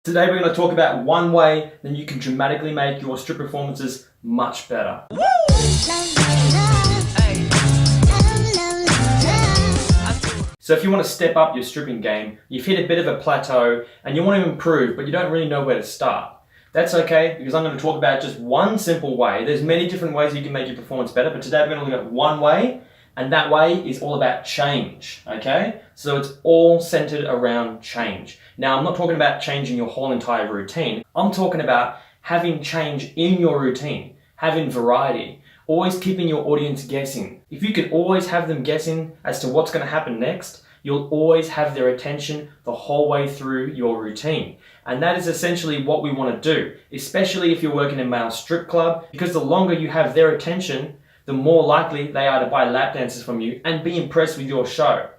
Today we're going to talk about one way that you can dramatically make your strip performances much better. So if you want to step up your stripping game, you've hit a bit of a plateau and you want to improve, but you don't really know where to start. That's okay, because I'm going to talk about just one simple way. There's many different ways you can make your performance better, but today we're going to look at one way, and that way is all about change, okay? So it's all centered around change. Now, I'm not talking about changing your whole entire routine. I'm talking about having change in your routine, having variety, always keeping your audience guessing. If you can always have them guessing as to what's going to happen next, you'll always have their attention the whole way through your routine. And that is essentially what we want to do, especially if you're working in a male strip club, because the longer you have their attention, the more likely they are to buy lap dances from you and be impressed with your show.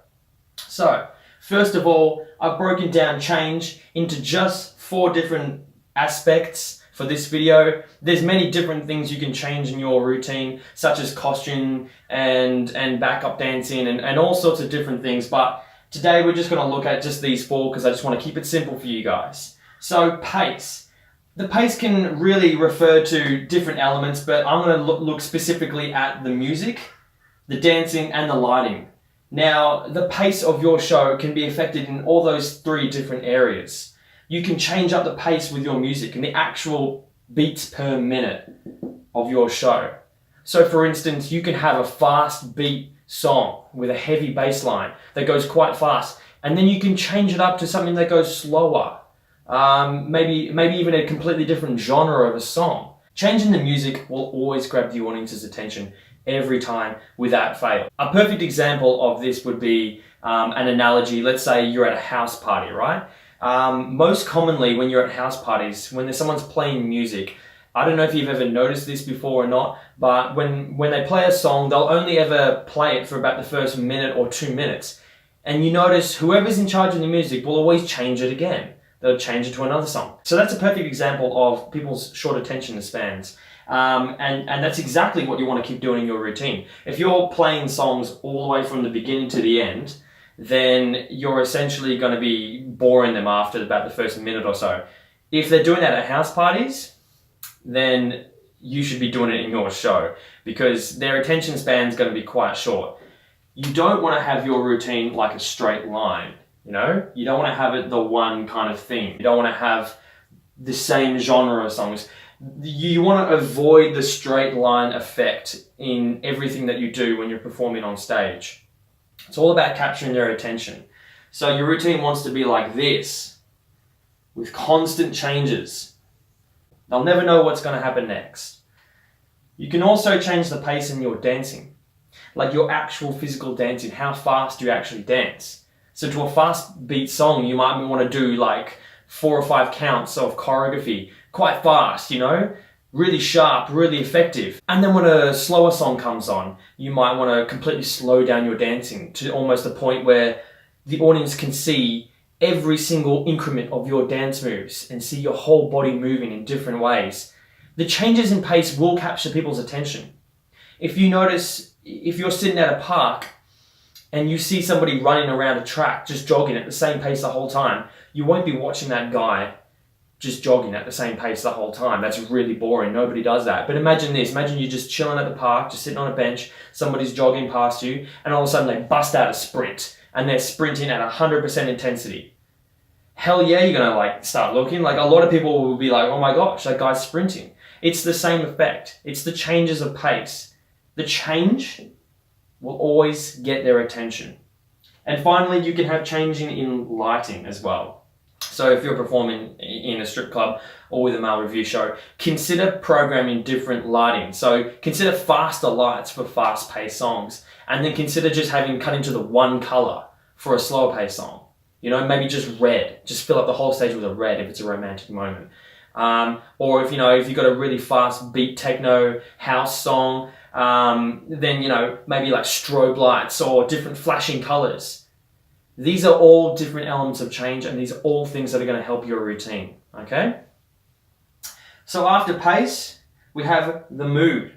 So, first of all, I've broken down change into just 4 different aspects for this video. There's many different things you can change in your routine, such as costume and backup dancing and all sorts of different things. But today we're just going to look at just these 4 because I just want to keep it simple for you guys. So, pace. The pace can really refer to different elements, but I'm going to look specifically at the music, the dancing, and the lighting. Now, the pace of your show can be affected in all those 3 different areas. You can change up the pace with your music and the actual beats per minute of your show. So, for instance, you can have a fast beat song with a heavy bass line that goes quite fast, and then you can change it up to something that goes slower. Maybe even a completely different genre of a song. Changing the music will always grab the audience's attention every time without fail. A perfect example of this would be an analogy. Let's say you're at a house party, right? Most commonly when you're at house parties, when someone's playing music, I don't know if you've ever noticed this before or not, but when they play a song, they'll only ever play it for about the first minute or 2 minutes. And you notice whoever's in charge of the music will always change it again. They'll change it to another song. So that's a perfect example of people's short attention spans. And that's exactly what you want to keep doing in your routine. If you're playing songs all the way from the beginning to the end, then you're essentially going to be boring them after about the first minute or so. If they're doing that at house parties, then you should be doing it in your show because their attention span is going to be quite short. You don't want to have your routine like a straight line. You know, you don't want to have it the one kind of theme. You don't want to have the same genre of songs. You want to avoid the straight line effect in everything that you do when you're performing on stage. It's all about capturing their attention. So your routine wants to be like this, with constant changes. They'll never know what's going to happen next. You can also change the pace in your dancing, like your actual physical dancing, how fast you actually dance. So to a fast beat song, you might want to do like 4 or 5 counts of choreography, quite fast, you know, really sharp, really effective. And then when a slower song comes on, you might want to completely slow down your dancing to almost the point where the audience can see every single increment of your dance moves and see your whole body moving in different ways. The changes in pace will capture people's attention. If you notice, if you're sitting at a park, and you see somebody running around a track, just jogging at the same pace the whole time, you won't be watching that guy just jogging at the same pace the whole time. That's really boring. Nobody does that. But imagine this. Imagine you're just chilling at the park, just sitting on a bench, somebody's jogging past you, and all of a sudden they bust out a sprint, and they're sprinting at 100% intensity. Hell yeah, you're going to like start looking. Like a lot of people will be like, oh my gosh, that guy's sprinting. It's the same effect. It's the changes of pace. The change will always get their attention. And finally, you can have changing in lighting as well. So if you're performing in a strip club or with a male review show, consider programming different lighting. So consider faster lights for fast-paced songs, and then consider just cutting to the one color for a slower-paced song. You know, maybe just red. Just fill up the whole stage with a red if it's a romantic moment. Or if you've got a really fast beat techno house song, then maybe like strobe lights or different flashing colors. These are all different elements of change, and these are all things that are going to help your routine. Okay? So after pace, we have the mood.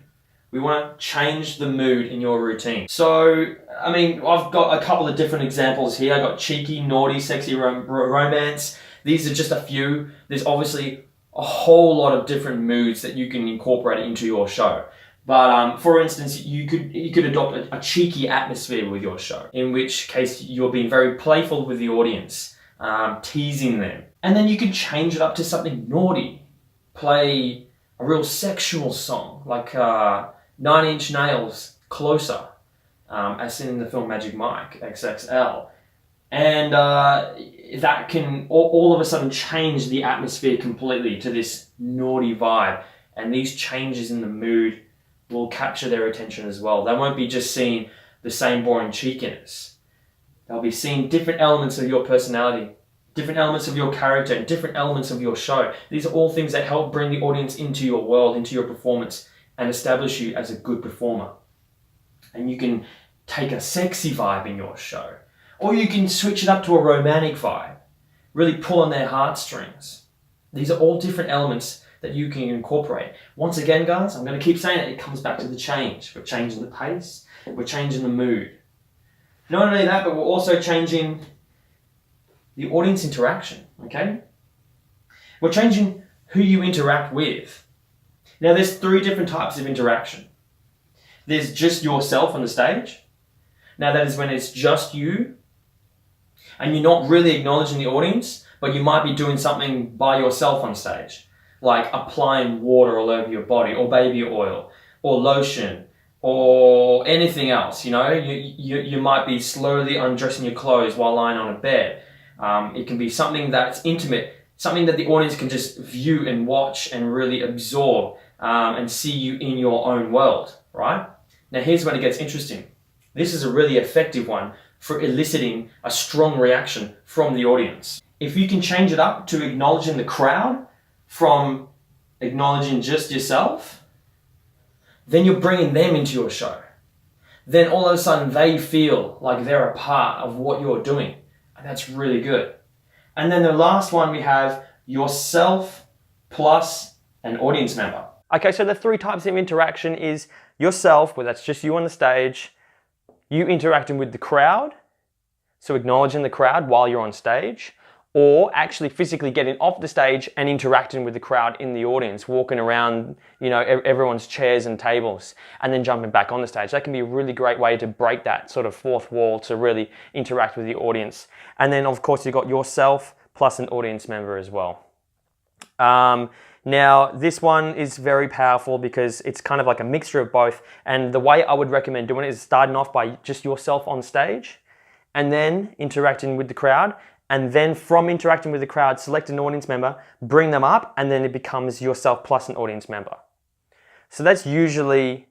We want to change the mood in your routine. So, I've got a couple of different examples here. I've got cheeky, naughty, sexy romance. These are just a few. There's obviously a whole lot of different moods that you can incorporate into your show. But for instance, you could adopt a cheeky atmosphere with your show, in which case you're being very playful with the audience, teasing them. And then you can change it up to something naughty. Play a real sexual song, like 9 Inch Nails, Closer, as seen in the film Magic Mike, XXL. And that can all of a sudden change the atmosphere completely to this naughty vibe. And these changes in the mood will capture their attention as well. They won't be just seeing the same boring cheekiness. They'll be seeing different elements of your personality, different elements of your character, and different elements of your show. These are all things that help bring the audience into your world, into your performance, and establish you as a good performer. And you can take a sexy vibe in your show, or you can switch it up to a romantic vibe, really pull on their heartstrings. These are all different elements that you can incorporate. Once again, guys, I'm going to keep saying it comes back to the change. We're changing the pace, we're changing the mood. Not only that, but we're also changing the audience interaction, okay? We're changing who you interact with. Now, there's 3 different types of interaction. There's just yourself on the stage. Now, that is when it's just you, and you're not really acknowledging the audience, but you might be doing something by yourself on stage, like applying water all over your body, or baby oil, or lotion, or anything else. You know, you might be slowly undressing your clothes while lying on a bed. It can be something that's intimate, something that the audience can just view and watch and really absorb, and see you in your own world, right? Now, here's when it gets interesting. This is a really effective one for eliciting a strong reaction from the audience. If you can change it up to acknowledging the crowd from acknowledging just yourself, then you're bringing them into your show. Then all of a sudden they feel like they're a part of what you're doing. And that's really good. And then the last one, we have yourself plus an audience member. Okay, so the 3 types of interaction is yourself, where that's just you on the stage, you interacting with the crowd, so acknowledging the crowd while you're on stage, or actually physically getting off the stage and interacting with the crowd in the audience, walking around, you know, everyone's chairs and tables, and then jumping back on the stage. That can be a really great way to break that sort of fourth wall to really interact with the audience. And then, of course, you've got yourself plus an audience member as well. Now, this one is very powerful because it's kind of like a mixture of both. And the way I would recommend doing it is starting off by just yourself on stage and then interacting with the crowd. And then from interacting with the crowd, select an audience member, bring them up, and then it becomes yourself plus an audience member. So that's usually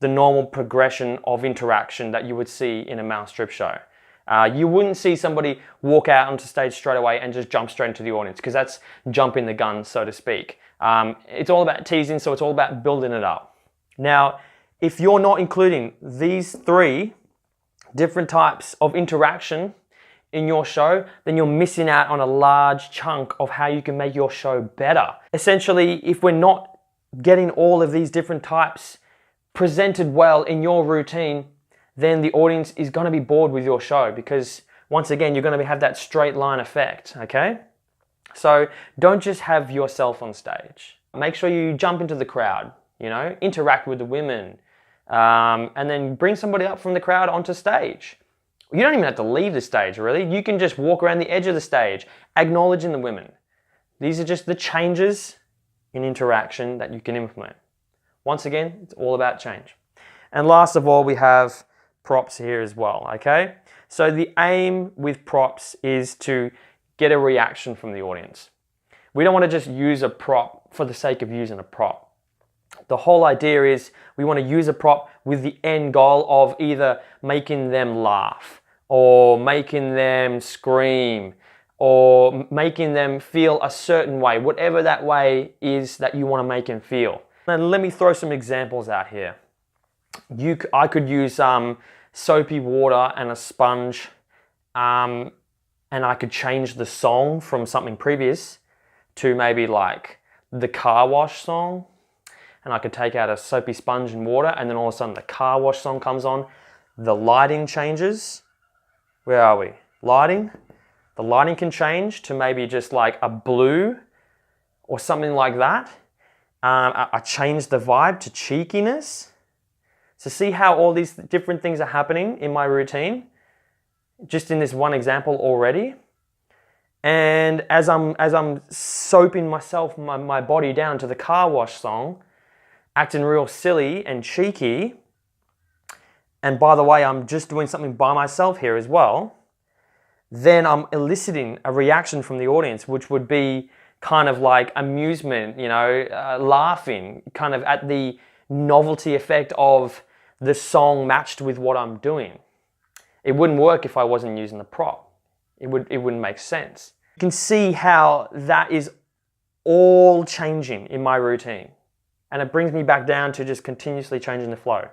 the normal progression of interaction that you would see in a male strip show. You wouldn't see somebody walk out onto stage straight away and just jump straight into the audience, because that's jumping the gun, so to speak. It's all about teasing, so it's all about building it up. Now, if you're not including these 3 different types of interaction in your show, then you're missing out on a large chunk of how you can make your show better. Essentially, if we're not getting all of these different types presented well in your routine, then the audience is going to be bored with your show, because once again, you're going to have that straight line effect, okay? So don't just have yourself on stage. Make sure you jump into the crowd, you know, interact with the women, and then bring somebody up from the crowd onto stage. You don't even have to leave the stage, really. You can just walk around the edge of the stage, acknowledging the women. These are just the changes in interaction that you can implement. Once again, it's all about change. And last of all, we have props here as well, okay? So the aim with props is to get a reaction from the audience. We don't want to just use a prop for the sake of using a prop. The whole idea is we want to use a prop with the end goal of either making them laugh, or making them scream, or making them feel a certain way, whatever that way is that you want to make them feel. And let me throw some examples out here. I could use soapy water and a sponge, and I could change the song from something previous to maybe like the car wash song. And I could take out a soapy sponge and water, and then all of a sudden the car wash song comes on. The lighting changes. Where are we? Lighting. The lighting can change to maybe just like a blue or something like that. I changed the vibe to cheekiness. So see how all these different things are happening in my routine, just in this one example already. And as I'm soaping my body down to the car wash song, acting real silly and cheeky, and by the way, I'm just doing something by myself here as well, then I'm eliciting a reaction from the audience, which would be kind of like amusement, laughing, kind of at the novelty effect of the song matched with what I'm doing. It wouldn't work if I wasn't using the prop. It wouldn't make sense. You can see how that is all changing in my routine. And it brings me back down to just continuously changing the flow.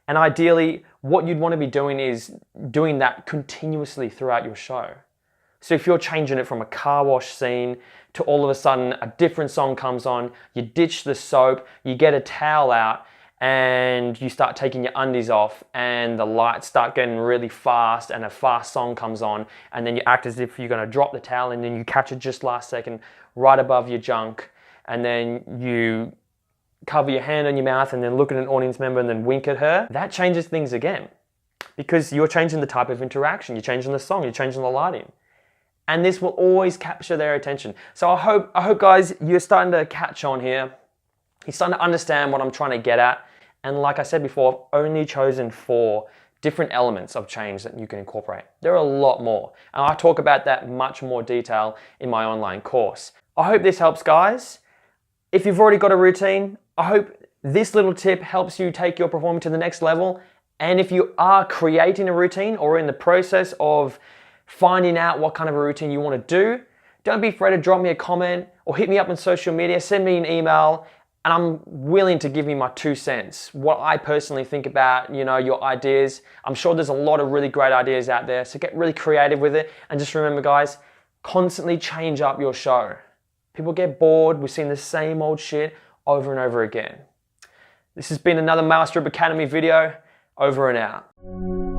And ideally, what you'd want to be doing is doing that continuously throughout your show. So if you're changing it from a car wash scene to all of a sudden a different song comes on, you ditch the soap, you get a towel out, and you start taking your undies off, and the lights start getting really fast, and a fast song comes on, and then you act as if you're going to drop the towel, and then you catch it just last second right above your junk, and then you cover your hand on your mouth and then look at an audience member and then wink at her. That changes things again, because you're changing the type of interaction, you're changing the song, you're changing the lighting. And this will always capture their attention. So I hope guys, you're starting to catch on here. You're starting to understand what I'm trying to get at. And like I said before, I've only chosen 4 different elements of change that you can incorporate. There are a lot more. And I talk about that much more detail in my online course. I hope this helps, guys. If you've already got a routine, I hope this little tip helps you take your performance to the next level. And if you are creating a routine or in the process of finding out what kind of a routine you want to do, don't be afraid to drop me a comment or hit me up on social media, send me an email, and I'm willing to give you my 2 cents, what I personally think about, your ideas. I'm sure there's a lot of really great ideas out there, so get really creative with it. And just remember, guys, constantly change up your show. People get bored. We've seen the same old shit over and over again. This has been another Male Strip Academy video. Over and out.